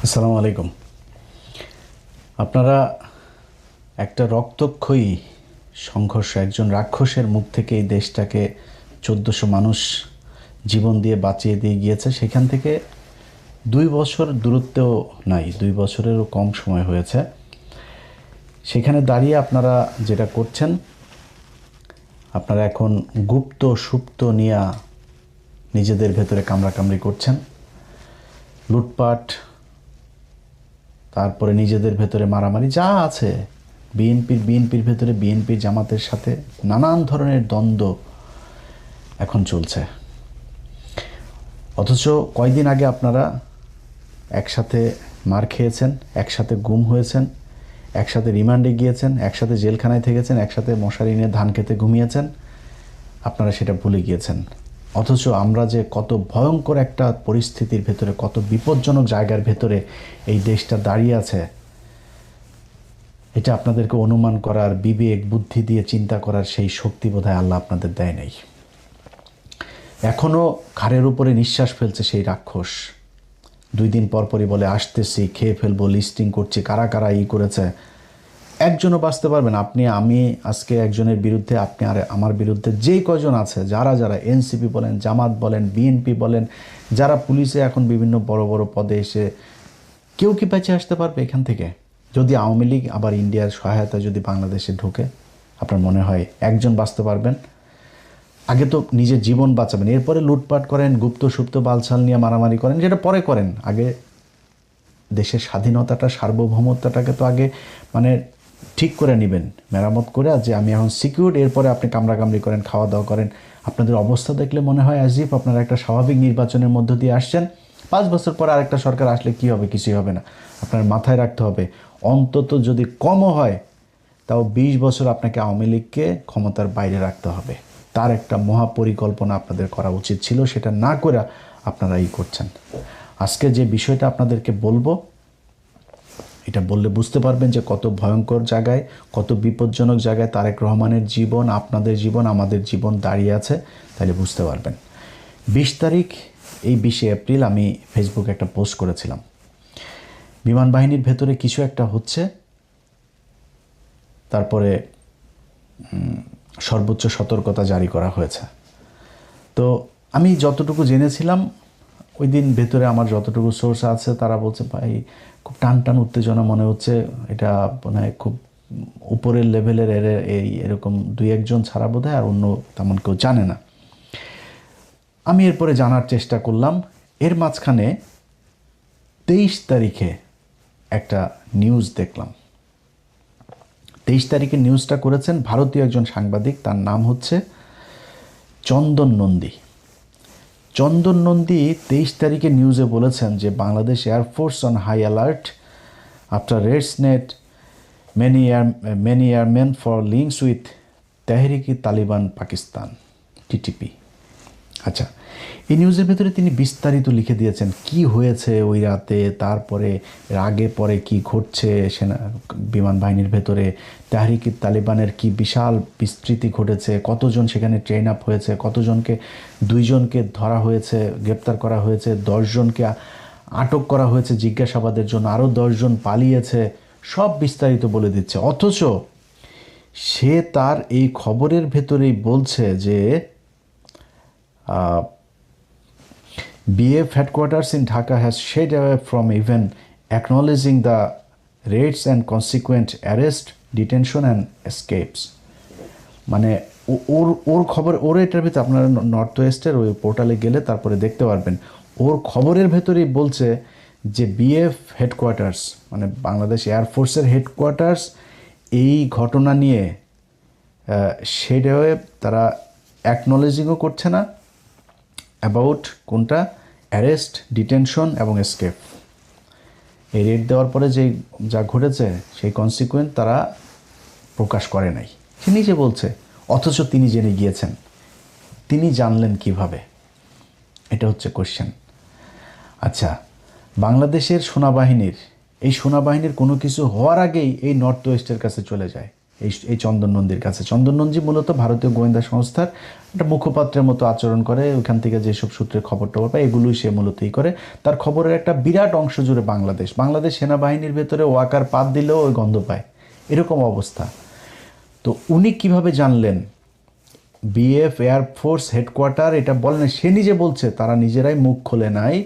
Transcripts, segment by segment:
আসসালামু আলাইকুম। আপনারা একটা রক্তক্ষয়ী সংঘর্ষ, একজন রাক্ষসের মুখ থেকে এই দেশটাকে ১৪০০ মানুষ জীবন দিয়ে বাঁচিয়ে দিয়ে গিয়েছে। সেখান থেকে ২ বছর দূরত্বেও নাই, ২ বছরেরও কম সময় হয়েছে। সেখানে দাঁড়িয়ে আপনারা যেটা করছেন, আপনারা এখন গুপ্ত সুপ্ত নিয়ে নিজেদের ভেতরে কামড়াকামড়ি করছেন, লুটপাট, তারপরে নিজেদের ভেতরে মারামারি যা আছে, বিএনপির ভেতরে বিএনপির জামাতের সাথে নানান ধরনের দ্বন্দ্ব এখন চলছে। অথচ কয়দিন আগে আপনারা একসাথে মার খেয়েছেন, একসাথে গুম হয়েছেন, একসাথে রিমান্ডে গিয়েছেন, একসাথে জেলখানায় থেকেছেন, একসাথে মশারি নিয়ে ধান খেতে ঘুমিয়েছেন। আপনারা সেটা ভুলে গিয়েছেন। অথচ আমরা যে কত ভয়ঙ্কর একটা পরিস্থিতির ভেতরে, কত বিপজ্জনক জায়গার ভেতরে এই দেশটা দাঁড়িয়ে আছে, এটা আপনাদেরকে অনুমান করার, বিবেক বুদ্ধি দিয়ে চিন্তা করার সেই শক্তি বোধহয় আল্লাহ আপনাদের দেয় নাই। এখনও ঘাড়ের উপরে নিঃশ্বাস ফেলছে সেই রাক্ষস। 2 দিন পরপরই বলে আসতেছি, খেয়ে ফেলবো, লিস্টিং করছি, কারা কারা করেছে। একজনও বাঁচতে পারবেন। আমি আজকে একজনের বিরুদ্ধে, আপনি আর আমার বিরুদ্ধে যে কজন আছে, যারা এনসিপি বলেন, জামাত বলেন, বিএনপি বলেন, যারা পুলিশে এখন বিভিন্ন বড় বড় পদে এসে, কেউ কি বেঁচে আসতে পারবে এখান থেকে? যদি আওয়ামী লীগ আবার ইন্ডিয়ার সহায়তা যদি বাংলাদেশে ঢোকে, আপনার মনে হয় একজন বাঁচতে পারবেন? আগে তো নিজের জীবন বাঁচাবেন, এরপরে লুটপাট করেন, গুপ্ত সুপ্ত বালছাল নিয়ে মারামারি করেন, যেটা পরে করেন। আগে দেশের স্বাধীনতাটা, সার্বভৌমত্বটাকে তো আগে ঠিক করে নেবেন, মেরামত করে, যে আমি এখন সিকিউর, এরপরে আপনি কামড়াকামড়ি করেন, খাওয়া দাওয়া করেন। আপনাদের অবস্থা দেখলে মনে হয় অ্যাজ ইফ আপনারা একটা স্বাভাবিক নির্বাচনের মধ্য দিয়ে আসছেন। 5 বছর পর আরেকটা সরকার আসলে কি হবে? কিছুই হবে না। আপনার মাথায় রাখতে হবে, অন্তত যদি কমও হয়, তাও 20 বছর আপনাকে আওয়ামী লীগকে ক্ষমতার বাইরে রাখতে হবে। তার একটা মহাপরিকল্পনা আপনাদের করা উচিত ছিল, সেটা না করে আপনারা করছেন। আজকে যে বিষয়টা আপনাদেরকে বলবো, এটা বললে বুঝতে পারবেন যে কত ভয়ঙ্কর জায়গায়, কত বিপজ্জনক জায়গায় তারেক রহমানের জীবন, আপনাদের জীবন, আমাদের জীবন দাঁড়িয়ে আছে। তাহলে বুঝতে পারবেন। 20 তারিখ, এই 20 এপ্রিল আমি ফেসবুকে একটা পোস্ট করেছিলাম, বিমান বাহিনীর ভেতরে কিছু একটা হচ্ছে, তারপরে সর্বোচ্চ সতর্কতা জারি করা হয়েছে। তো আমি যতটুকু জেনেছিলাম, ওই দিন ভেতরে আমার যতটুকু সোর্স আছে, তারা বলছে ভাই খুব টান টান উত্তেজনা মনে হচ্ছে, এটা মনে হয় খুব উপরের লেভেলের, এরকম 2-1 জন ছাড়া বোধ হয় আর অন্য তেমন কেউ জানে না। আমি এরপরে জানার চেষ্টা করলাম। এর মাঝখানে 23 তারিখে একটা নিউজ দেখলাম। 23 তারিখে নিউজটা করেছেন ভারতীয় একজন সাংবাদিক, তার নাম হচ্ছে চন্দন নন্দী। চন্দন নন্দী 23 তারিখে নিউজে বলেছেন যে Bangladesh air force on high alert after raids net many airman for links with Tehriki Taliban Pakistan, TTP. আচ্ছা, এই নিউজের ভেতরে তিনি বিস্তারিত লিখে দিয়েছেন কি হয়েছে ওই রাতে, তারপরে এর আগে পরে কি ঘটছে, সেনা বিমান বাহিনীর ভেতরে তেহরিকি তালিবানের কি বিশাল বিস্তৃতি ঘটেছে, কতজন সেখানে ট্রেন আপ হয়েছে, কতজনকে, 2 জনকে ধরা হয়েছে, গ্রেপ্তার করা হয়েছে, 10 জনকে আটক করা হয়েছে জিজ্ঞাসাবাদের জন্য, আরও 10 জন পালিয়েছে, সব বিস্তারিত বলে দিচ্ছে। অথচ সে তার এই খবরের ভেতরেই বলছে যে BF headquarters in Dhaka has shied away from even acknowledging the raids and consequent arrest, detention and escapes. মানে ওর খবর, ওর এটার ভিতরে আপনারা নর্থ ওয়েস্টের ওই পোর্টালে গেলে তারপরে দেখতে পারবেন, ওর খবরের ভেতরেই বলছে যে BF হেডকোয়ার্টার্স, মানে বাংলাদেশ এয়ারফোর্সের হেডকোয়ার্টার্স, এই ঘটনা নিয়ে সেটাও তারা অ্যাকনোলেজিংও করছে না অ্যাবাউট কোনটা, অ্যারেস্ট, ডিটেনশন এবং এসকেপ। এই রেড দেওয়ার পরে যা ঘটেছে সেই কনসিকুয়েন্ট তারা প্রকাশ করে নাই, সে নিজে বলছে। অথচ তিনি জেনে গিয়েছেন। তিনি জানলেন কিভাবে? এটা হচ্ছে কোশ্চেন। আচ্ছা, বাংলাদেশের সেনাবাহিনীর, এই সেনাবাহিনীর কোনো কিছু হওয়ার আগেই এই নর্থ ওয়েস্টের কাছে চলে যায়। এই চন্দন নন্দীর কাছে। চন্দন নন্দী মূলত ভারতীয় গোয়েন্দা সংস্থার একটা মুখপাত্রের মতো আচরণ করে, ওইখান থেকে যেসব সূত্রে খবর টবর পায় এগুলোই সে মূলতই করে। তার খবরের একটা বিরাট অংশ জুড়ে বাংলাদেশ সেনাবাহিনীর ভেতরে ওয়াকার পাত দিলেও ওই গন্ধ পায়, এরকম অবস্থা। তো উনি কিভাবে জানলেন? বিএফ এয়ারফোর্স হেডকোয়ার্টার এটা বলেন, সে নিজে বলছে তারা নিজেরাই মুখ খোলে নাই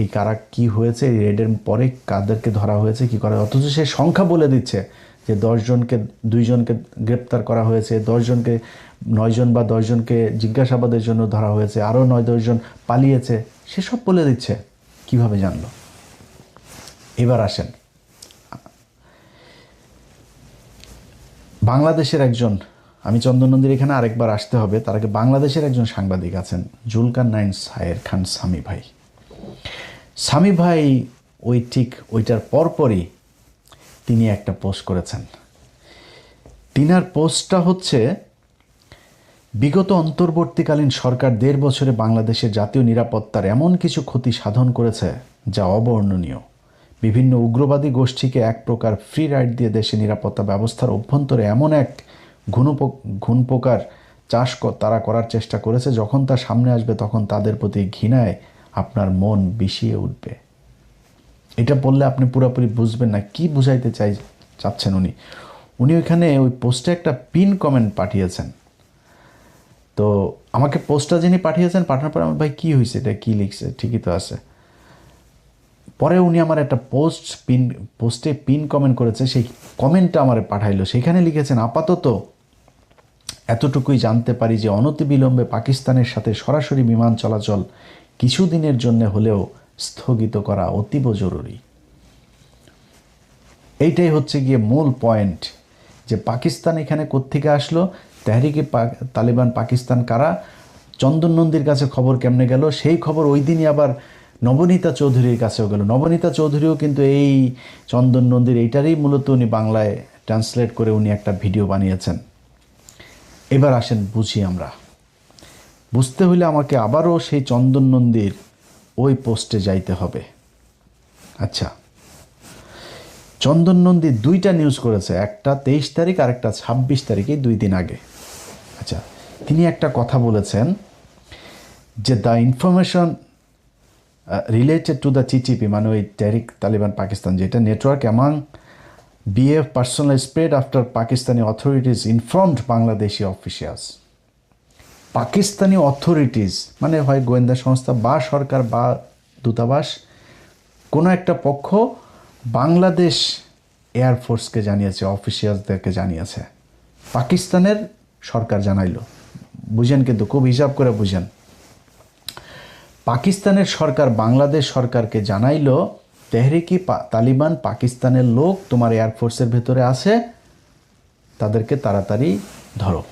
এই কারা কি হয়েছে, এই রেডের পরে কাদেরকে ধরা হয়েছে কি করা, অথচ সে সংখ্যা বলে দিচ্ছে যে 10 জনকে 2 জনকে গ্রেপ্তার করা হয়েছে, 10 জনকে 9 জন বা 10 জনকে জিজ্ঞাসাবাদের জন্য ধরা হয়েছে, আরও 9-10 জন পালিয়েছে, সেসব বলে দিচ্ছে। কিভাবে জানলো? এবার আসেন, বাংলাদেশের একজন, আমি চন্দন নন্দীর এখানে আরেকবার আসতে হবে, তার আগে বাংলাদেশের একজন সাংবাদিক আছেন জুলকারনাইন সায়ের খান সামি ভাই। সামি ভাই ওইটার পরপরই তিনি একটা পোস্ট করেছেন। তিনার পোস্টটা হচ্ছে, বিগত অন্তর্বর্তীকালীন সরকার 1.5 বছরে বাংলাদেশের জাতীয় নিরাপত্তার এমন কিছু ক্ষতি সাধন করেছে যা অবর্ণনীয়। বিভিন্ন উগ্রবাদী গোষ্ঠীকে এক প্রকার ফ্রি রাইড দিয়ে দেশে নিরাপত্তা ব্যবস্থার অভ্যন্তরে এমন এক ঘুণপোকার চাষ তারা করার চেষ্টা করেছে, যখন তা সামনে আসবে তখন তাদের প্রতি ঘৃণায় আপনার মন বিষিয়ে উঠবে। এটা বললে আপনি পুরোপুরি বুঝবেন না কি বুঝাইতে চাচ্ছেন উনি ওইখানে ওই পোস্টে একটা পিন কমেন্ট পাঠিয়েছেন। তো আমাকে পোস্টটা যিনি পাঠিয়েছেন, পাঠানোর পরে আমার ভাই কী হয়েছে, এটা কী লিখছে, ঠিকই তো আছে। পরে উনি আমার একটা পোস্টে পিন কমেন্ট করেছে, সেই কমেন্টটা আমার পাঠাইলো। সেখানে লিখেছেন, আপাতত এতটুকুই জানতে পারি যে অনতিবিলম্বে পাকিস্তানের সাথে সরাসরি বিমান চলাচল কিছুদিনের জন্য হলেও স্থগিত করা অতীব জরুরি। এইটাই হচ্ছে গিয়ে মূল পয়েন্ট, যে পাকিস্তান এখানে কোত্থেকে আসলো, তেহরিকে তালিবান পাকিস্তান কারা, চন্দন নন্দীর কাছে খবর কেমনে গেল, সেই খবর ওই দিনই আবার নবনীতা চৌধুরীর কাছেও গেল। নবনীতা চৌধুরীও কিন্তু এই চন্দন নন্দীর এইটারই মূলত উনি বাংলায় ট্রান্সলেট করে উনি একটা ভিডিও বানিয়েছেন। এবার আসেন বুঝি আমরা। বুঝতে হলে আমাকে আবারও সেই চন্দন নন্দীর ওই পোস্টে যাইতে হবে। আচ্ছা, চন্দন নন্দী 2টা নিউজ করেছে, একটা 23 তারিখ আর একটা 26 তারিখে, 2 দিন আগে। আচ্ছা, তিনি একটা কথা বলেছেন যে the information related to the TTP, মানে ওই টেহরিক তালিবান পাকিস্তান, যেটা network among BF personal spread after Pakistani authorities informed Bangladeshi officials. Pakistani authorities মানে হয় গোয়েন্দা সংস্থা বা সরকার বা দূতাবাস, কোনো একটা পক্ষ বাংলাদেশ এয়ারফোর্সকে জানিয়েছে, অফিসিয়ালসদেরকে জানিয়েছে, পাকিস্তানের সরকার জানাইলো। বুঝেন, কিন্তু খুব হিসাব করে বুঝেন। পাকিস্তানের সরকার বাংলাদেশ সরকারকে জানাইলো, তেহরিকি তালিবান পাকিস্তানের লোক তোমার এয়ারফোর্সের ভেতরে আছে, তাদেরকে তাড়াতাড়ি ধরো।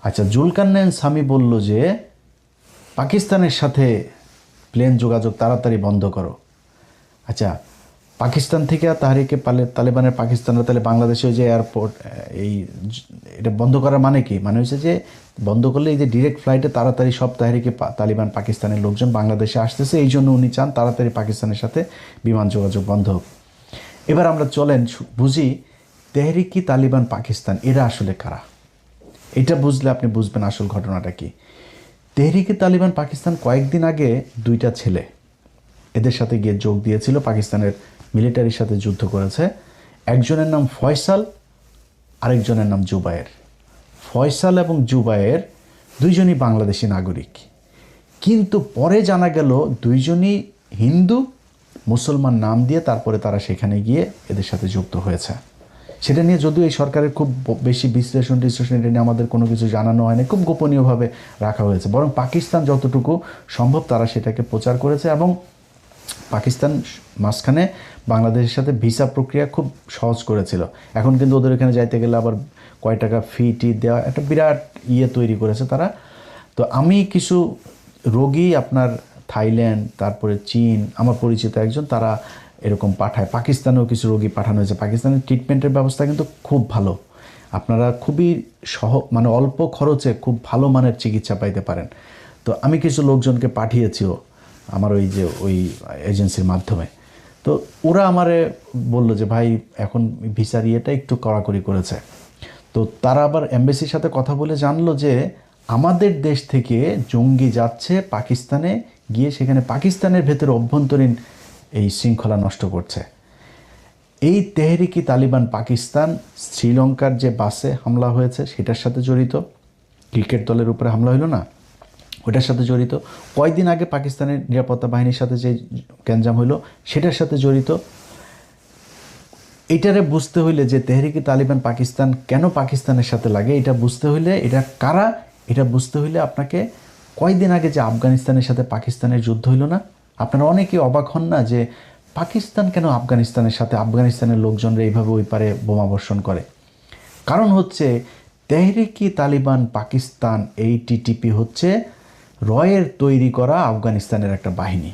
আচ্ছা, জুলকারনাইন সামি বলল যে পাকিস্তানের সাথে প্লেন যোগাযোগ তাড়াতাড়ি বন্ধ করো। আচ্ছা, পাকিস্তান থেকে তাহরিকে তালিবানের পাকিস্তানরা তাহলে বাংলাদেশে যে এয়ারপোর্ট এটা বন্ধ করার মানে কি? মানে হচ্ছে যে বন্ধ করলে এই যে ডিরেক্ট ফ্লাইটে তাড়াতাড়ি সব তাহরিকে তালিবান পাকিস্তানের লোকজন বাংলাদেশে আসতেছে, এই জন্য উনি চান তাড়াতাড়ি পাকিস্তানের সাথে বিমান যোগাযোগ বন্ধ হোক। এবার আমরা চলেন বুঝি তেহরিকি তালিবান পাকিস্তান এরা আসলে কারা। এটা বুঝলে আপনি বুঝবেন আসল ঘটনাটা কি। তেহরিকি তালিবান পাকিস্তান কয়েকদিন আগে 2টা ছেলে এদের সাথে গিয়ে যোগ দিয়েছিল, পাকিস্তানের মিলিটারির সাথে যুদ্ধ করেছে। একজনের নাম ফয়সাল, আরেকজনের নাম জুবায়ের। ফয়সাল এবং জুবায়ের দুইজনই বাংলাদেশি নাগরিক, কিন্তু পরে জানা গেল দুইজনই হিন্দু মুসলমান নাম দিয়ে তারপরে তারা সেখানে গিয়ে এদের সাথে যুক্ত হয়েছে। সেটা নিয়ে যদিও এই সরকারের খুব বেশি বিশ্লেষণ এটা নিয়ে আমাদের কোনো কিছু জানানো হয়নি, খুব গোপনীয়ভাবে রাখা হয়েছে। বরং পাকিস্তান যতটুকু সম্ভব তারা সেটাকে প্রচার করেছে, এবং পাকিস্তান মাঝখানে বাংলাদেশের সাথে ভিসা প্রক্রিয়া খুব সহজ করেছিল। এখন কিন্তু ওদের এখানে যাইতে গেলে আবার কয় টাকা ফি দেওয়া একটা বিরাট তৈরি করেছে তারা। তো আমি কিছু রোগী আপনার থাইল্যান্ড, তারপরে চীন, আমার পরিচিত একজন, তারা এরকম পাঠায়। পাকিস্তানেও কিছু রোগী পাঠানো হয়েছে। পাকিস্তানের ট্রিটমেন্টের ব্যবস্থা কিন্তু খুব ভালো, আপনারা খুবই মানে অল্প খরচে খুব ভালো মানের চিকিৎসা পাইতে পারেন। তো আমি কিছু লোকজনকে পাঠিয়েছিও আমার ওই এজেন্সির মাধ্যমে। তো ওরা আমারে বলল যে ভাই এখন ভিসার ইয়েটা একটু কড়াকড়ি করেছে। তো তারা আবার এমবেসির সাথে কথা বলে জানলো যে আমাদের দেশ থেকে জঙ্গি যাচ্ছে পাকিস্তানে, গিয়ে সেখানে পাকিস্তানের ভেতরে অভ্যন্তরীণ এই শৃঙ্খলা নষ্ট করছে। এই তেহরিকি তালিবান পাকিস্তান শ্রীলঙ্কার যে বাসে হামলা হয়েছে সেটার সাথে জড়িত, ক্রিকেট দলের উপরে হামলা হলো না, ওটার সাথে জড়িত। কয়েকদিন আগে পাকিস্তানের নিরাপত্তা বাহিনীর সাথে যে গ্যাঞ্জাম হইলো সেটার সাথে জড়িত। এইটারে বুঝতে হইলে যে তেহরিকি তালিবান পাকিস্তান কেন পাকিস্তানের সাথে লাগে, এটা বুঝতে হইলে এটা কারা, এটা বুঝতে হইলে আপনাকে কয়েকদিন আগে যে আফগানিস্তানের সাথে পাকিস্তানের যুদ্ধ হইল না, আপনারা অনেকেই অবাক হন না যে পাকিস্তান কেন আফগানিস্তানের সাথে, আফগানিস্তানের লোকজনরা এইভাবে ওই পারে বোমা বর্ষণ করে। কারণ হচ্ছে তেহরিকি তালিবান পাকিস্তান, এই টিটিপি হচ্ছে রয়ের তৈরি করা আফগানিস্তানের একটা বাহিনী।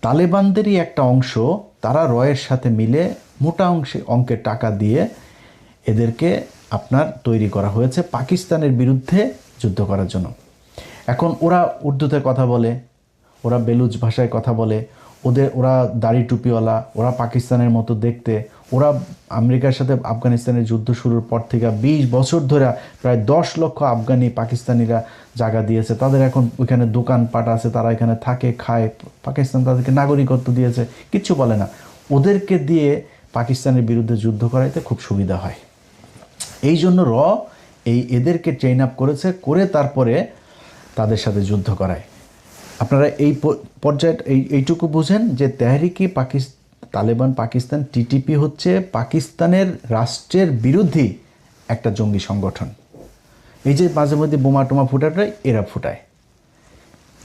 তালেবানদেরই একটা অংশ, তারা রয়ের সাথে মিলে মোটা অঙ্কের টাকা দিয়ে এদেরকে আপনার তৈরি করা হয়েছে পাকিস্তানের বিরুদ্ধে যুদ্ধ করার জন্য। এখন ওরা উর্দুতে কথা বলে, ওরা বেলুচ ভাষায় কথা বলে, ওরা দাড়ি টুপিওয়ালা, ওরা পাকিস্তানের মতো দেখতে। ওরা আমেরিকার সাথে আফগানিস্তানের যুদ্ধ শুরুর পর থেকে 20 বছর ধরে প্রায় 10 লক্ষ আফগানি পাকিস্তানিরা জায়গা দিয়েছে, তাদের এখন ওইখানে দোকানপাট আছে, তারা এখানে থাকে খায়, পাকিস্তান তাদেরকে নাগরিকত্ব দিয়েছে, কিচ্ছু বলে না। ওদেরকে দিয়ে পাকিস্তানের বিরুদ্ধে যুদ্ধ করাইতে খুব সুবিধা হয়। এই জন্য এদেরকে ট্রেন আপ করেছে, করে তারপরে তাদের সাথে যুদ্ধ করায়। আপনারা এই পর্যায়ে এইটুকু বুঝেন যে তেহরিকি তালেবান পাকিস্তান টিটিপি হচ্ছে পাকিস্তানের রাষ্ট্রের বিরোধী একটা জঙ্গি সংগঠন। এই যে মাঝে মধ্যে বোমা টোমা ফুটাটাই এরা ফুটায়,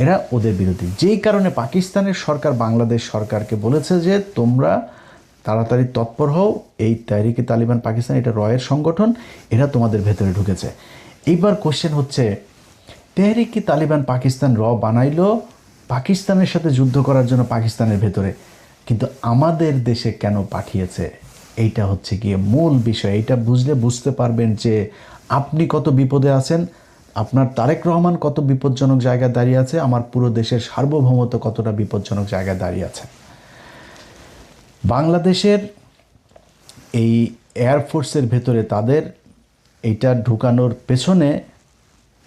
এরা ওদের বিরোধী। যেই কারণে পাকিস্তানের সরকার বাংলাদেশ সরকারকে বলেছে যে তোমরা তাড়াতাড়ি তৎপর হও, এই তেহরিকি তালিবান পাকিস্তান এটা রয়ের সংগঠন, এরা তোমাদের ভেতরে ঢুকেছে। এইবার কোশ্চেন হচ্ছে তেহরিকি তালিবান পাকিস্তান বানাইলো পাকিস্তানের সাথে যুদ্ধ করার জন্য পাকিস্তানের ভেতরে, কিন্তু আমাদের দেশে কেন পাঠিয়েছে? এইটা হচ্ছে গিয়ে মূল বিষয়। এইটা বুঝতে পারবেন যে আপনি কত বিপদে আছেন, আপনার তারেক রহমান কত বিপজ্জনক জায়গায় দাঁড়িয়ে আছে, আমার পুরো দেশের সার্বভৌমত্ব কতটা বিপজ্জনক জায়গায় দাঁড়িয়ে আছে। বাংলাদেশের এই এয়ারফোর্সের ভেতরে তাদের এইটা ঢুকানোর পেছনে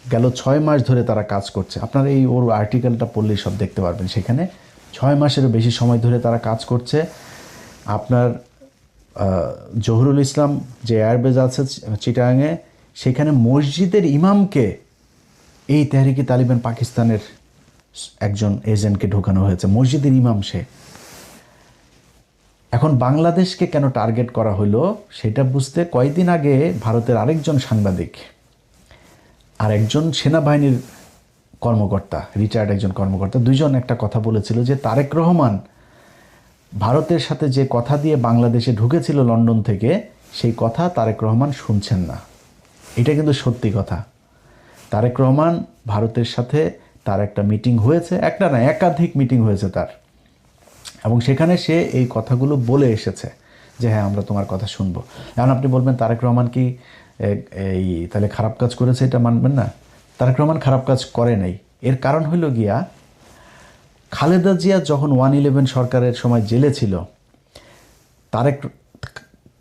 গেল 6 মাস ধরে তারা কাজ করছে। আপনারা এই ওর আর্টিকেলটা পড়লেই সব দেখতে পারবেন। সেখানে 6 মাসেরও বেশি সময় ধরে তারা কাজ করছে। আপনার জহুরুল ইসলাম যে এয়ারবেজ আছে চিটাগাংয়ে, সেখানে মসজিদের ইমামকে এই তেহরিকি তালিবান পাকিস্তানের একজন এজেন্টকে ঢোকানো হয়েছে, মসজিদের ইমাম সে। এখন বাংলাদেশকে কেন টার্গেট করা হলো সেটা বুঝতে কয়েকদিন আগে ভারতের আরেকজন সাংবাদিক আর একজন সেনাবাহিনীর কর্মকর্তা, রিটায়ার্ড একজন কর্মকর্তা, দুইজন একটা কথা বলেছিল যে তারেক রহমান ভারতের সাথে যে কথা দিয়ে বাংলাদেশে ঢুকেছিল লন্ডন থেকে, সেই কথা তারেক রহমান শুনছেন না। এটা কিন্তু সত্যি কথা। তারেক রহমান ভারতের সাথে তার একটা মিটিং হয়েছে, একটা না একাধিক মিটিং হয়েছে তার, এবং সেখানে সে এই কথাগুলো বলে এসেছে যে হ্যাঁ আমরা তোমার কথা শুনবো। এখন আপনি বলবেন তারেক রহমান কি এই তাহলে খারাপ কাজ করেছে, এটা মানবেন না? তারেক রহমান খারাপ কাজ করে নাই। এর কারণ হলো গিয়া খালেদা জিয়া যখন 111 সরকারের সময় জেলে ছিল,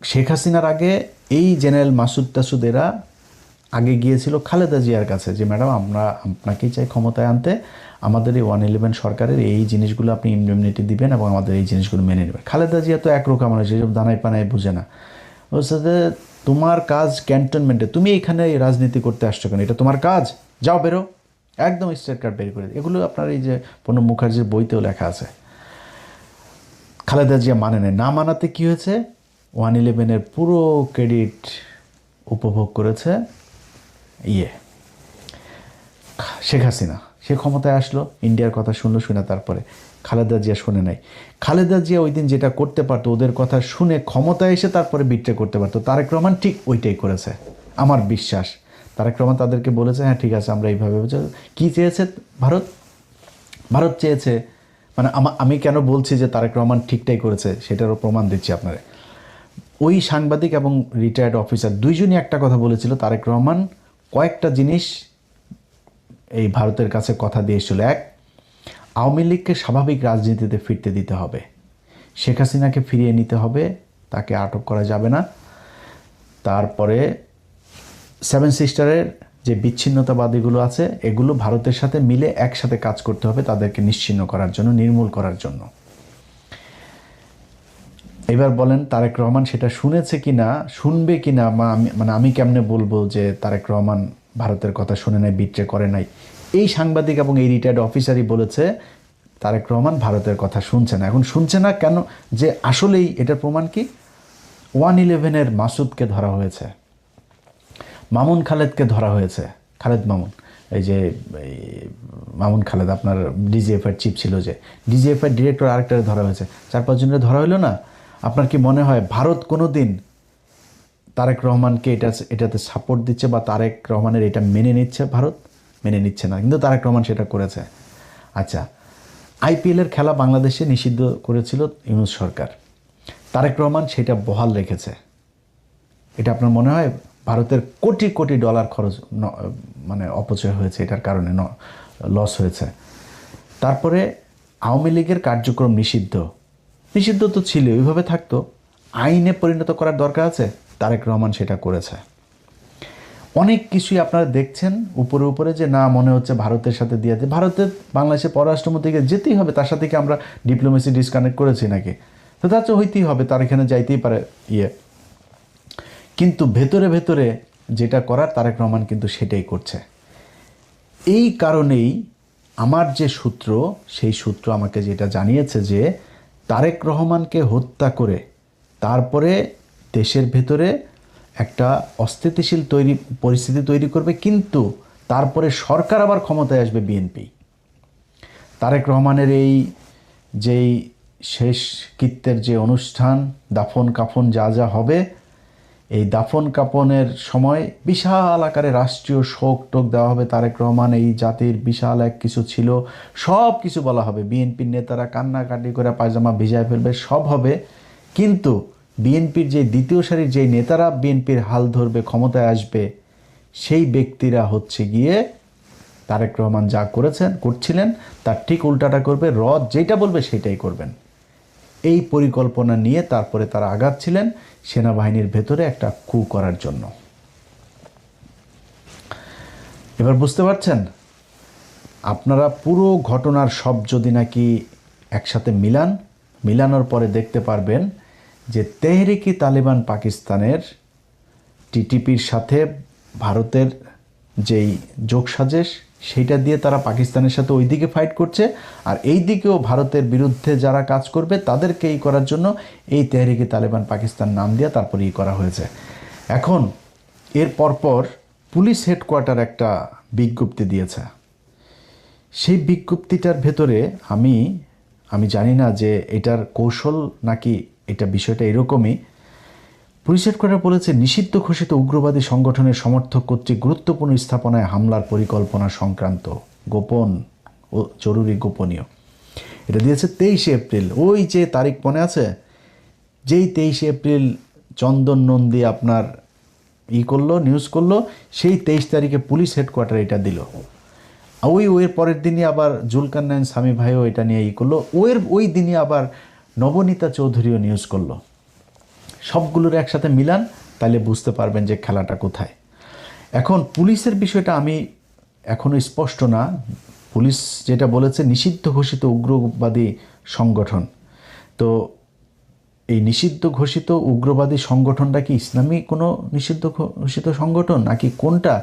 শেখ হাসিনার আগে এই জেনারেল মাসুদ টাসুদ এরা আগে গিয়েছিল খালেদা জিয়ার কাছে যে ম্যাডাম আমরা আপনাকেই চাই ক্ষমতায় আনতে, আমাদের এই 111 সরকারের এই জিনিসগুলো আপনি ইমডিউনিটি দিবেন এবং আমাদের এই জিনিসগুলো মেনে নেবেন। খালেদা জিয়া তো একরোখা মানুষ, এসব দানায় পানায় বুঝে না। বলছে যে তোমার কাজ ক্যান্টনমেন্টে, তুমি এখানে রাজনীতি করতে আসছো কেন? এটা তোমার কাজ, যাও বেরো, একদম স্ট্রেট কার্ড বের করে। এগুলো আপনার এই যে প্রণব মুখার্জির বইতেও লেখা আছে। খালেদা জিয়া মানে নেয়, না মানাতে কী হয়েছে, 111 পুরো ক্রেডিট উপভোগ করেছে শেখ হাসিনা। সে ক্ষমতায় আসলো, ইন্ডিয়ার কথা শুনলো, শুনে তারপরে খালেদা জিয়া শুনে নাই। খালেদা জিয়া ওই দিন যেটা করতে পারতো, ওদের কথা শুনে ক্ষমতায় এসে তারপরে বিট্রে করতে পারতো। তারেক রহমান ঠিক ওইটাই করেছে আমার বিশ্বাস। তারেক রহমান তাদেরকে বলেছে হ্যাঁ ঠিক আছে আমরা এইভাবে, কী চেয়েছে ভারত চেয়েছে, মানে আমি কেন বলছি যে তারেক রহমান ঠিকটাই করেছে সেটারও প্রমাণ দিচ্ছি আপনারা। ওই সাংবাদিক এবং রিটায়ার্ড অফিসার দুইজনই একটা কথা বলেছিল, তারেক রহমান কয়েকটা জিনিস এই ভারতের কাছে কথা দিয়েছিল। এক, আওয়ামী লীগকে স্বাভাবিক রাজনীতিতে ফিরতে দিতে হবে, শেখ হাসিনাকে ফিরিয়ে নিতে হবে, তাকে আটক করা যাবে না। তারপরে সেভেন সিস্টারের যে বিচ্ছিন্নতাবাদীগুলো আছে এগুলো ভারতের সাথে মিলে একসাথে কাজ করতে হবে তাদেরকে নিশ্চিহ্ন করার জন্য, নির্মূল করার জন্য। এবার বলেন তারেক রহমান সেটা শুনেছে কি না, শুনবে কি না, মানে আমি কেমনে বলবো যে তারেক রহমান ভারতের কথা শুনে নাই, বিট্রে করে নাই? এই সাংবাদিক এবং এই রিটায়ার্ড অফিসারই বলেছে তারেক রহমান ভারতের কথা শুনছে না। এখন শুনছে না কেন, যে আসলেই এটার প্রমাণ কি? 111-এর মাসুদকে ধরা হয়েছে, মামুন খালেদকে ধরা হয়েছে, খালেদ মামুন, এই যে মামুন খালেদ আপনার ডিজিএফআই চিফ ছিল, যে ডিজিএফআই ডিরেক্টর আরেকটারে ধরা হয়েছে, 4-5 জনের ধরা হইলো না? আপনার কি মনে হয় ভারত কোনো দিন তারেক রহমানকে এটাতে সাপোর্ট দিচ্ছে বা তারেক রহমানের এটা মেনে নিচ্ছে? ভারত মেনে নিচ্ছে না, কিন্তু তারেক রহমান সেটা করেছে। আচ্ছা, আইপিএলের খেলা বাংলাদেশে নিষিদ্ধ করেছিল ইউনূস সরকার, তারেক রহমান সেটা বহাল রেখেছে। এটা আপনার মনে হয় ভারতের কোটি কোটি ডলার খরচ মানে অপচয় হয়েছে, এটার কারণে লস হয়েছে? তারপরে আওয়ামী লীগের কার্যক্রম নিষিদ্ধ তো ছিল, ওইভাবে থাকতো, আইনে পরিণত করার দরকার আছে, তারেক রহমান সেটা করেছে। অনেক কিছুই আপনারা দেখছেন উপরে উপরে যে না মনে হচ্ছে ভারতের সাথে দিয়ে, ভারতের বাংলাদেশের পররাষ্ট্রমন্ত্রীকে যেতেই হবে, তার সাথে কি আমরা ডিপ্লোমেসি ডিসকানেক্ট করেছি নাকি? তো তার তো হইতেই হবে, তার এখানে যাইতেই পারে কিন্তু ভেতরে ভেতরে যেটা করার তারেক রহমান কিন্তু সেটাই করছে। এই কারণেই আমার যে সূত্র, সেই সূত্র আমাকে যেটা জানিয়েছে যে তারেক রহমানকে হত্যা করে তারপরে দেশের ভেতরে একটা অস্থিতিশীল পরিস্থিতি তৈরি করবে, কিন্তু তারপরে সরকার আবার ক্ষমতায় আসবে বিএনপি। তারেক রহমানের এই যেই শেষ কৃত্যের যে অনুষ্ঠান, দাফন কাফন যা যা হবে, এই দাফন কাফনের সময় বিশাল আকারে রাষ্ট্রীয় শোক টোক দেওয়া হবে। তারেক রহমান এই জাতির বিশাল এক কিছু ছিল, সব কিছু বলা হবে। বিএনপির নেতারা কান্নাকাটি করে পায়জামা ভিজায় ফেলবে, সব হবে। কিন্তু বিএনপির যে দ্বিতীয় সারির যেই নেতারা বিএনপির হাল ধরবে, ক্ষমতায় আসবে, সেই ব্যক্তিরা হচ্ছে গিয়ে তারেক রহমান যা করছিলেন তার ঠিক উল্টাটা করবে, যেটা বলবে সেটাই করবেন। এই পরিকল্পনা নিয়ে তারপরে তারা আগাচ্ছিলেন সেনাবাহিনীর ভেতরে একটা কু করার জন্য। এবার বুঝতে পারছেন? আপনারা পুরো ঘটনার সব যদি নাকি একসাথে মিলানোর পরে দেখতে পারবেন যে তেহরিকি তালিবান পাকিস্তানের টিটিপির সাথে ভারতের যেই যোগসাজেশ, সেইটা দিয়ে তারা পাকিস্তানের সাথে ওই দিকে ফাইট করছে, আর এই দিকেও ভারতের বিরুদ্ধে যারা কাজ করবে তাদেরকে এই করার জন্য এই তেহরিকি তালিবান পাকিস্তান নাম দিয়ে তারপরে করা হয়েছে। এখন এর পরপর পুলিশ হেডকোয়ার্টার একটা বিজ্ঞপ্তি দিয়েছে। সেই বিজ্ঞপ্তিটার ভেতরে আমি জানি না যে এটার কৌশল নাকি এটা বিষয়টা এরকমই। পুলিশ হেডকোয়ার্টার বলেছে, নিষিদ্ধ ঘোষিত উগ্রবাদী সংগঠনের সমর্থক কর্তৃক গুরুত্বপূর্ণ স্থাপনায় হামলার পরিকল্পনা সংক্রান্ত গোপন ও জরুরি গোপনীয়। এটা দিয়েছে 23 এপ্রিল। ওই যে তারিখ মনে আছে, যেই 23 এপ্রিল চন্দন নন্দী আপনার নিউজ করলো, সেই 23 তারিখে পুলিশ হেডকোয়ার্টার এটা দিল। ওর পরের দিনই আবার জুলকারনাইন স্বামী ভাইও এটা নিয়ে করলো। ওই দিনই আবার নবনীতা চৌধুরীও নিউজ করলো। সবগুলোর একসাথে মিলান, তাহলে বুঝতে পারবেন যে খেলাটা কোথায়। এখন পুলিশের বিষয়টা আমি এখনো স্পষ্ট না। পুলিশ যেটা বলেছে নিষিদ্ধ ঘোষিত উগ্রবাদী সংগঠন, তো এই নিষিদ্ধ ঘোষিত উগ্রবাদী সংগঠনটা কি ইসলামী কোনো নিষিদ্ধ ঘোষিত সংগঠন নাকি কোনটা,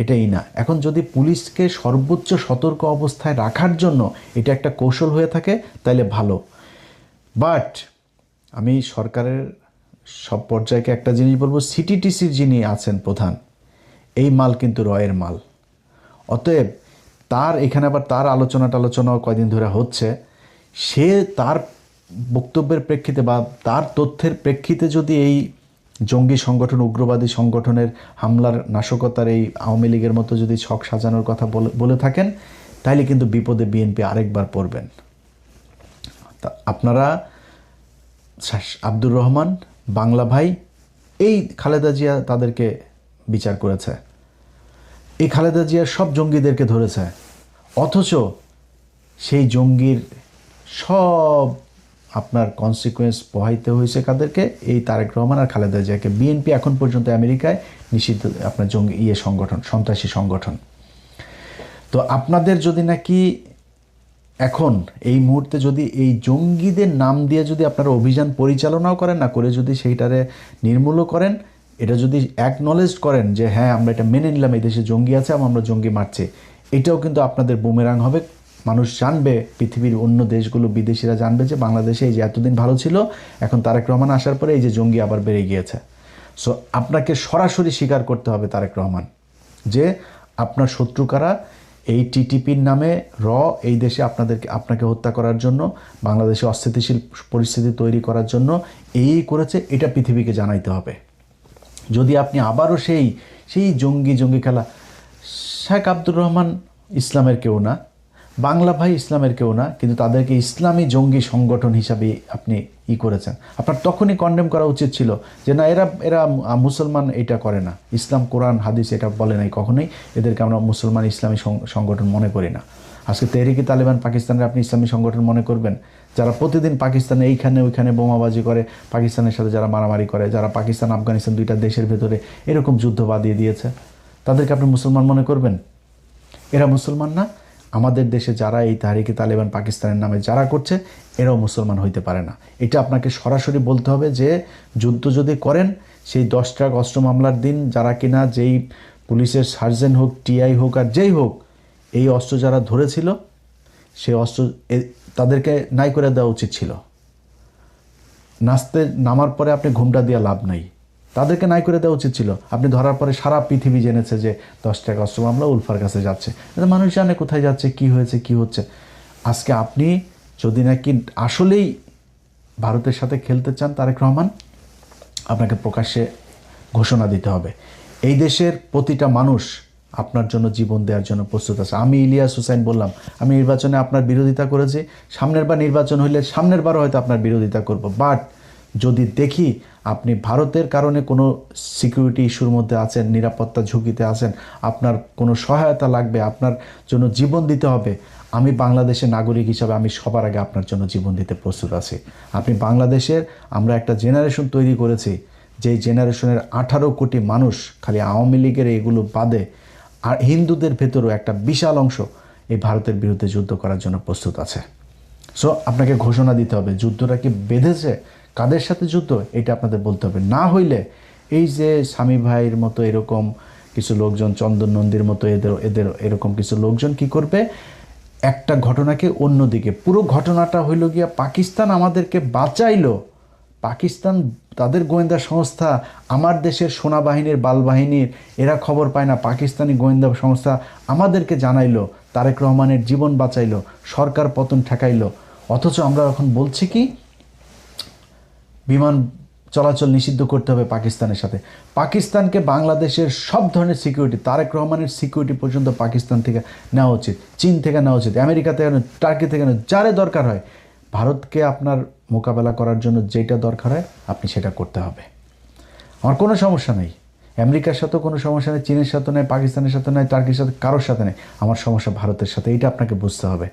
এটাই না। এখন যদি পুলিশকে সর্বোচ্চ সতর্ক অবস্থায় রাখার জন্য এটা একটা কৌশল হয়ে থাকে তাহলে ভালো। বাট আমি সরকারের সব পর্যায়কে একটা জিনিস বলবো, সিটিটিসির যিনি আছেন প্রধান, এই মাল কিন্তু রয়ের মাল। অতএব তার এখানে আবার তার আলোচনাও কয়দিন ধরে হচ্ছে, সে তার বক্তব্যের প্রেক্ষিতে বা তার তথ্যের প্রেক্ষিতে যদি এই জঙ্গি সংগঠন, উগ্রবাদী সংগঠনের হামলার নাশকতার এই আওয়ামী লীগের মতো যদি ছক সাজানোর কথা বলে থাকেন, তাহলে কিন্তু বিপদে বিএনপি আরেকবার পড়বেন। তা আপনারা আব্দুর রহমান, বাংলা ভাই, এই খালেদা জিয়া তাদেরকে বিচার করেছে, এই খালেদা জিয়ার সব জঙ্গিদেরকে ধরেছে, অথচ সেই জঙ্গির সব আপনার কনসিকুয়েন্স পোহাইতে হয়েছে কাদেরকে? এই তারেক রহমান আর খালেদা জিয়াকে। বিএনপি এখন পর্যন্ত আমেরিকায় নিষিদ্ধ আপনার জঙ্গি সংগঠন, সন্ত্রাসী সংগঠন। তো আপনাদের যদি নাকি এখন এই মুহূর্তে যদি এই জঙ্গিদের নাম দিয়ে যদি আপনারা অভিযান পরিচালনাও করেন, না করে যদি সেইটারে নির্মূলও করেন, এটা যদি অ্যাকনলেজ করেন যে হ্যাঁ আমরা এটা মেনে নিলাম এই দেশে জঙ্গি আছে এবং আমরা জঙ্গি মারছি, এটাও কিন্তু আপনাদের বুমেরাং হবে। মানুষ জানবে, পৃথিবীর অন্য দেশগুলো, বিদেশিরা জানবে যে বাংলাদেশে এই যে এতদিন ভালো ছিল, এখন তারেক রহমান আসার পরে এই যে জঙ্গি আবার বেড়ে গিয়েছে। সো আপনাকে সরাসরি স্বীকার করতে হবে তারেক রহমান যে আপনার শত্রু কারা। এই টিটিপির নামে এই দেশে আপনাকে হত্যা করার জন্য, বাংলাদেশে অস্থিতিশীল পরিস্থিতি তৈরি করার জন্য এই করেছে, এটা পৃথিবীকে জানাইতে হবে। যদি আপনি আবারও সেই জঙ্গি খেলা, শেখ আব্দুর রহমান ইসলামের কেউ না, বাংলা ভাই ইসলামের কেউ না, কিন্তু তাদেরকে ইসলামী জঙ্গি সংগঠন হিসাবে আপনি করেছেন। আপনার তখনই কন্ডেম করা উচিত ছিল যে না, এরা মুসলমান, এটা করে না, ইসলাম কোরআন হাদিস এটা বলে নাই কখনোই, এদেরকে আমরা মুসলমান ইসলামী সংগঠন মনে করি না। আজকে তেহরিকে তালেবান পাকিস্তানের আপনি ইসলামী সংগঠন মনে করবেন? যারা প্রতিদিন পাকিস্তানে এইখানে ওইখানে বোমাবাজি করে, পাকিস্তানের সাথে যারা মারামারি করে, যারা পাকিস্তান আফগানিস্তান দুইটা দেশের ভেতরে এরকম যুদ্ধ বাঁধিয়ে দিয়েছে, তাদেরকে আপনি মুসলমান মনে করবেন? এরা মুসলমান না। আমাদের দেশে যারা এই তাহরিকে তালেবান পাকিস্তানের নামে যারা করছে, এরাও মুসলমান হইতে পারে না। এটা আপনাকে সরাসরি বলতে হবে যে যুদ্ধ যদি করেন, সেই 10 ট্রাক অস্ত্র মামলার দিন যারা কিনা, যেই পুলিশের সার্জেন্ট হোক, টিআই হোক আর যেই হোক, এই অস্ত্র যারা ধরেছিল, সেই অস্ত্র তাদেরকে নাই করে দেওয়া উচিত ছিল। নামার পরে আপনি ঘুমটা দিয়ে লাভ নাই, তাদেরকে নাই করে দেওয়া উচিত ছিল। আপনি ধরার পরে সারা পৃথিবী জেনেছে যে 10 টাকা অস্ত্র মামলা উলফার কাছে যাচ্ছে, মানুষ জানে কোথায় যাচ্ছে, কি হয়েছে, কি হচ্ছে। আজকে আপনি যদি নাকি আসলেই ভারতের সাথে খেলতে চান তারেক রহমান, আপনাকে প্রকাশ্যে ঘোষণা দিতে হবে এই দেশের প্রতিটা মানুষ আপনার জন্য জীবন দেওয়ার জন্য প্রস্তুত আছে। আমি ইলিয়াস হুসাইন বললাম, আমি নির্বাচনে আপনার বিরোধিতা করেছি, সামনের বার নির্বাচন হইলে সামনের বারও হয়তো আপনার বিরোধিতা করব। বাট যদি দেখি আপনি ভারতের কারণে কোনো সিকিউরিটি ইস্যুর মধ্যে আছেন, নিরাপত্তা ঝুঁকিতে আছেন, আপনার কোনো সহায়তা লাগবে, আপনার জন্য জীবন দিতে হবে, আমি বাংলাদেশের নাগরিক হিসাবে আমি সবার আগে আপনার জন্য জীবন দিতে প্রস্তুত আছি। আপনি বাংলাদেশের, আমরা একটা জেনারেশন তৈরি করেছি, যেই জেনারেশনের 18 কোটি মানুষ, খালি আওয়ামী লীগের এগুলো বাদে আর হিন্দুদের ভেতরেও একটা বিশাল অংশ এই ভারতের বিরুদ্ধে যুদ্ধ করার জন্য প্রস্তুত আছে। সো আপনাকে ঘোষণা দিতে হবে যুদ্ধটা কি বেঁধেছে, কাদের সাথে যুদ্ধ, এটা আপনাদের বলতে হবে। না হইলে এই যে স্বামী ভাইয়ের মতো এরকম কিছু লোকজন, চন্দন নন্দীর মতো এদের এরকম কিছু লোকজন কি করবে, একটা ঘটনাকে অন্যদিকে, পুরো ঘটনাটা হইল গিয়া পাকিস্তান আমাদেরকে বাঁচাইলো, পাকিস্তান তাদের গোয়েন্দা সংস্থা আমার দেশের সেনাবাহিনীর বালবাহিনীর এরা খবর পায় না, পাকিস্তানি গোয়েন্দা সংস্থা আমাদেরকে জানাইলো, তারেক রহমানের জীবন বাঁচাইলো, সরকার পতন ঠেকাইলো। অথচ আমরা এখন বলছি কি বিমান চলাচল নিষিদ্ধ করতে হবে পাকিস্তানের সাথে। পাকিস্তানকে বাংলাদেশের সব ধরনের সিকিউরিটি, তারেক রহমানের সিকিউরিটি পর্যন্ত পাকিস্তান থেকে নেওয়া উচিত, চীন থেকে নেওয়া উচিত, আমেরিকা থেকে, টার্কি থেকে, যারে দরকার হয়। ভারতকে আপনার মোকাবেলা করার জন্য যেটা দরকার হয় আপনি সেটা করতে হবে। আমার কোনো সমস্যা নেই, আমেরিকার সাথেও কোনো সমস্যা নেই, চীনের সাথে নেই, পাকিস্তানের সাথে নেই, টার্কির সাথে, কারোর সাথে নেই। আমার সমস্যা ভারতের সাথে, এইটা আপনাকে বুঝতে হবে।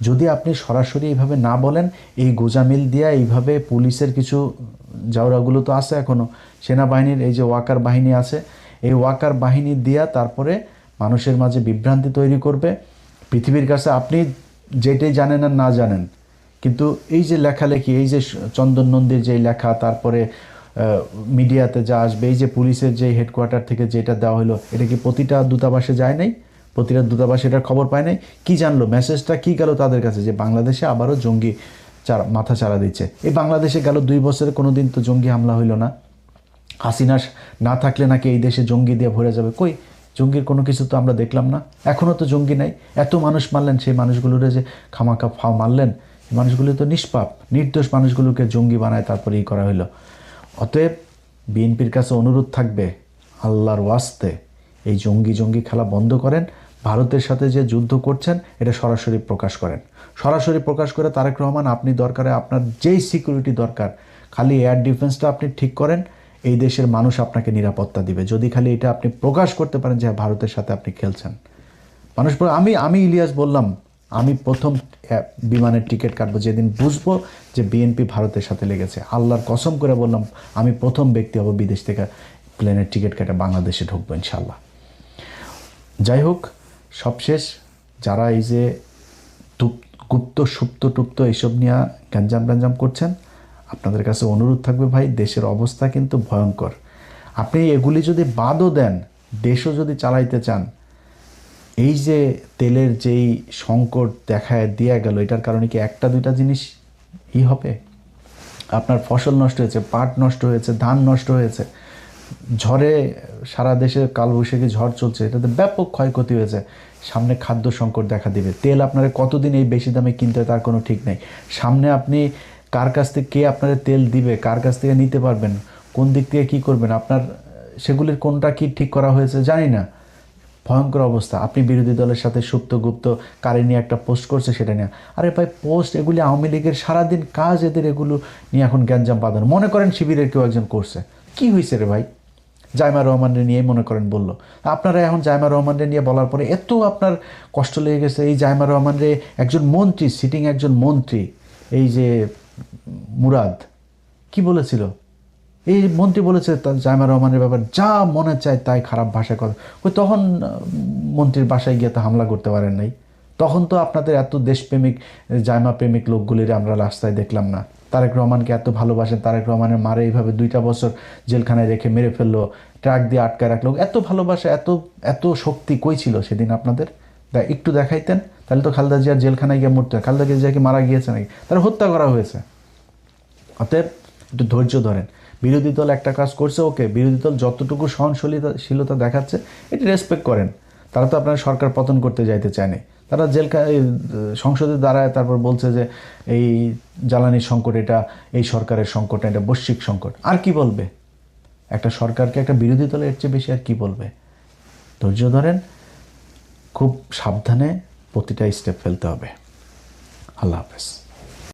যদি আপনি সরাসরি এইভাবে না বলেন, এই গোজামিল দিয়া এইভাবে পুলিশের কিছু জাউরাগুলো তো আছে এখনও, সেনাবাহিনীর এই যে ওয়াকার বাহিনী আছে, এই ওয়াকার বাহিনী দিয়া তারপরে মানুষের মাঝে বিভ্রান্তি তৈরি করবে। পৃথিবীর কাছে আপনি যেটাই জানেন আর না জানেন, কিন্তু এই যে লেখালেখি, এই যে চন্দন নন্দীর যেই লেখা, তারপরে মিডিয়াতে যা আসবে, এই যে পুলিশের যে হেডকোয়ার্টার থেকে যেটা দেওয়া হলো, এটা কি প্রতিটা দূতাবাসে যায় নাই? প্রতিটা দূতাবাসে এটার খবর পায় নাই? কি জানলো, মেসেজটা কি গেল তাদের কাছে যে বাংলাদেশে আবারও জঙ্গি মাথা চারা দিচ্ছে? এই বাংলাদেশে গেল 2 বছরে কোনো দিন তো জঙ্গি হামলা হইল না। হাসিনা না থাকলে নাকি এই দেশে জঙ্গি দিয়ে ভরে যাবে, কই জঙ্গির কোনো কিছু তো আমরা দেখলাম না, এখনও তো জঙ্গি নাই। এত মানুষ মারলেন, সেই মানুষগুলোরে যে খামাখা ফাও মারলেন, এই মানুষগুলো তো নিষ্পাপ, নির্দোষ মানুষগুলোকে জঙ্গি বানায় তারপরে করা হইলো। অতএব বিএনপির কাছে অনুরোধ থাকবে, আল্লাহর ওয়াস্তে এই জঙ্গি খেলা বন্ধ করেন। ভারতের সাথে যে যুদ্ধ করছেন এটা সরাসরি প্রকাশ করেন, সরাসরি প্রকাশ করে তারেক রহমান আপনি দরকারে আপনার যেই সিকিউরিটি দরকার, খালি এয়ার ডিফেন্সটা আপনি ঠিক করেন, এই দেশের মানুষ আপনাকে নিরাপত্তা দিবে। যদি খালি এটা আপনি প্রকাশ করতে পারেন যে ভারতের সাথে আপনি খেলছেন, মানুষ আমি ইলিয়াস বললাম, আমি প্রথম বিমানের টিকিট কাটবো যেদিন বুঝবো যে বিএনপি ভারতের সাথে লেগেছে। আল্লাহর কসম করে বললাম, আমি প্রথম ব্যক্তি হব বিদেশ থেকে প্লেনের টিকিট কেটে বাংলাদেশে ঢুকবো ইনশাল্লাহ। যাই হোক, সবশেষ যারা এই যে গুপ্ত সুপ্ত টুপ্ত এইসব নিয়ে গ্যাঞ্জাম করছেন, আপনাদের কাছে অনুরোধ থাকবে ভাই, দেশের অবস্থা কিন্তু ভয়ঙ্কর। আপনি এগুলি যদি বাদও দেন, দেশও যদি চালাইতে চান, এই যে তেলের যেই সংকট দেখায় দিয়ে গেল, এটার কারণে কি একটা দুইটা জিনিস হবে? আপনার ফসল নষ্ট হয়েছে, পাট নষ্ট হয়েছে, ধান নষ্ট হয়েছে, ঝড়ে সারা দেশে কালবৈশাখী ঝড় চলছে, এটাতে ব্যাপক ক্ষয়ক্ষতি হয়েছে। সামনে খাদ্য সংকট দেখা দিবে। তেল আপনারা কতদিন এই বেশি দামে কিনতে হয় তার কোনো ঠিক নেই। সামনে আপনি কার কাছ থেকে কে আপনার তেল দিবে, কার কাছ থেকে নিতে পারবেন, কোন দিক থেকে কী করবেন, আপনার সেগুলির কোনটা কি ঠিক করা হয়েছে জানি না। ভয়ঙ্কর অবস্থা। আপনি বিরোধী দলের সাথে সুপ্ত গুপ্ত কারে নিয়ে একটা পোস্ট করছে, সেটা নিয়ে, আরে ভাই পোস্ট এগুলি আওয়ামী লীগের সারাদিন কাজ, এদের এগুলো নিয়ে এখন গ্যাঞ্জাম বাঁধানো। মনে করেন শিবিরের কেউ একজন করছে, কি হয়েছে রে ভাই? জাইমা রহমানরে নিয়ে মনে করেন বললো, আপনারা এখন জাইমা রহমানরে নিয়ে বলার পরে এত আপনার কষ্ট লেগে গেছে। এই জাইমা রহমানরে একজন মন্ত্রী, সিটিং একজন মন্ত্রী, এই যে মুরাদ কি বলেছিল, এই মন্ত্রী বলেছে জাইমা রহমানের ব্যাপার যা মনে চায় তাই খারাপ ভাষায় কথা। ওই তখন মন্ত্রীর বাসায় গিয়ে তো হামলা করতে পারেন নাই? তখন তো আপনাদের এত দেশপ্রেমিক জাইমা প্রেমিক লোকগুলির আমরা রাস্তায় দেখলাম না। তারেক রহমানকে এত ভালোবাসেন, তারেক রহমানের মারে এইভাবে 2টা বছর জেলখানায় রেখে মেরে ফেললো, ট্রাক দিয়ে আটকায় রাখলো। এত ভালোবাসা, এত শক্তি কই ছিল সেদিন আপনাদের? একটু দেখাইতেন, তাহলে তো খালেদা জিয়ার জেলখানায় গিয়ে মরতে হয়। খালেদা জিয়া কি মারা গিয়েছে নাকি? তারা হত্যা করা হয়েছে। অতএব একটু ধৈর্য ধরেন। বিরোধী দল একটা কাজ করছে, ওকে, বিরোধী দল যতটুকু সহনশীলতা দেখাচ্ছে এটি রেসপেক্ট করেন। তারা তো আপনার সরকার পতন করতে যাইতে চায়নি। তারা সংসদে দাঁড়ায় তারপর বলছে যে এই জ্বালানির সংকট এটা এই সরকারের সংকট, এটা বৈশ্বিক সংকট। আর কি বলবে একটা সরকারকে? একটা বিরোধী দলের এর চেয়ে বেশি আর কি বলবে? ধৈর্য ধরেন, খুব সাবধানে প্রতিটা স্টেপ ফেলতে হবে। আল্লাহ হাফেজ।